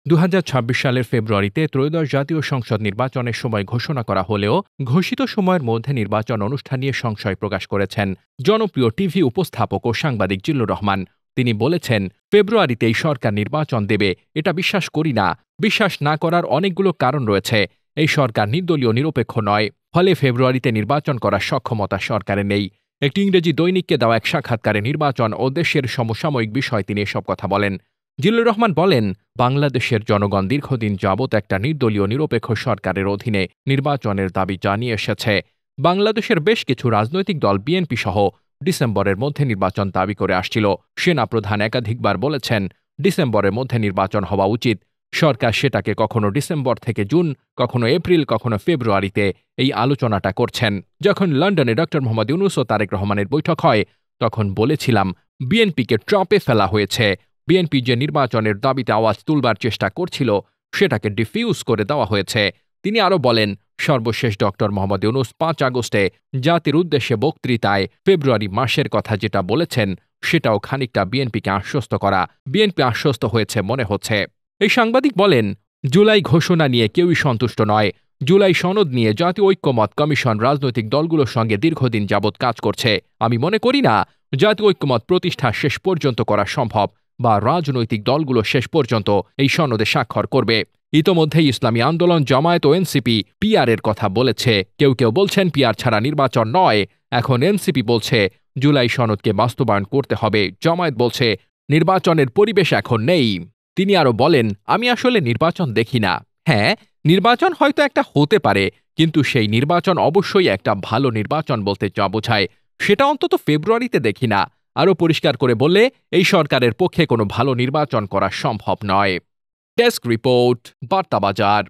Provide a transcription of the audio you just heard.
2026 সালের ফেব্রুয়ারিতে ত্রয়োদশ জাতীয় সংসদ নির্বাচনের সময় ঘোষণা করা হলেও ঘোষিত সময়ের মধ্যে নির্বাচন অনুষ্ঠান নিয়ে সংশয় প্রকাশ করেছেন জনপ্রিয় টিভি উপস্থাপক ও সাংবাদিক জিল্লুর রহমান। তিনি বলেছেন, ফেব্রুয়ারিতেই সরকার নির্বাচন দেবে এটা বিশ্বাস করি না। বিশ্বাস না করার অনেকগুলো কারণ রয়েছে। এই সরকার নির্দলীয় নিরপেক্ষ নয়, ফলে ফেব্রুয়ারিতে নির্বাচন করার সক্ষমতা সরকারের নেই। একটি ইংরেজি দৈনিককে দেওয়া এক সাক্ষাৎকারে নির্বাচন ও দেশের সমসাময়িক বিষয় তিনি এসব কথা বলেন। জিল্লুর রহমান বলেন, বাংলাদেশের জনগণ দীর্ঘদিন যাবৎ একটা নির্দলীয় নিরপেক্ষ সরকারের অধীনে নির্বাচনের দাবি জানিয়ে এসেছে। বাংলাদেশের বেশ কিছু রাজনৈতিক দল বিএনপি সহ ডিসেম্বরের মধ্যে নির্বাচন দাবি করে আসছিল। সেনাপ্রধান একাধিকবার বলেছেন, ডিসেম্বরের মধ্যে নির্বাচন হওয়া উচিত। সরকার সেটাকে কখনো ডিসেম্বর থেকে জুন, কখনো এপ্রিল, কখনো ফেব্রুয়ারিতে এই আলোচনাটা করছেন। যখন লন্ডনে ড. মোহাম্মদ ইউনূস ও তারেক রহমানের বৈঠক হয়, তখন বলেছিলাম বিএনপিকে ট্রাপে ফেলা হয়েছে। বিএনপি যে নির্বাচনের দাবিতে আওয়াজ তুলবার চেষ্টা করছিল, সেটাকে ডিফিউজ করে দেওয়া হয়েছে। তিনি আরও বলেন, সর্বশেষ ড. মোহাম্মদ ইউনূস 5 আগস্টে জাতির উদ্দেশ্যে বক্তৃতায় ফেব্রুয়ারি মাসের কথা যেটা বলেছেন, সেটাও খানিকটা বিএনপিকে আশ্বস্ত করা। বিএনপি আশ্বস্ত হয়েছে মনে হচ্ছে। এই সাংবাদিক বলেন, জুলাই ঘোষণা নিয়ে কেউই সন্তুষ্ট নয়। জুলাই সনদ নিয়ে জাতীয় ঐক্যমত কমিশন রাজনৈতিক দলগুলোর সঙ্গে দীর্ঘদিন যাবৎ কাজ করছে। আমি মনে করি না জাতীয় ঐক্যমত প্রতিষ্ঠা শেষ পর্যন্ত করা সম্ভব বা রাজনৈতিক দলগুলো শেষ পর্যন্ত এই সনদে স্বাক্ষর করবে। ইতোমধ্যেই ইসলামী আন্দোলন, জামায়াত ও এনসিপি পিআরের কথা বলেছে। কেউ কেউ বলছেন পিআর ছাড়া নির্বাচন নয়। এখন এনসিপি বলছে জুলাই সনদকে বাস্তবায়ন করতে হবে। জামায়াত বলছে নির্বাচনের পরিবেশ এখন নেই। তিনি আরও বলেন, আমি আসলে নির্বাচন দেখি না। হ্যাঁ, নির্বাচন হয়তো একটা হতে পারে, কিন্তু সেই নির্বাচন অবশ্যই একটা ভালো নির্বাচন বলতে যা বোঝায়, সেটা অন্তত ফেব্রুয়ারিতে দেখি না। আরও পরিষ্কার করে বললে, এই সরকারের পক্ষে কোনো ভালো নির্বাচন করা সম্ভব নয়। Desk report, বার্তাবাজার।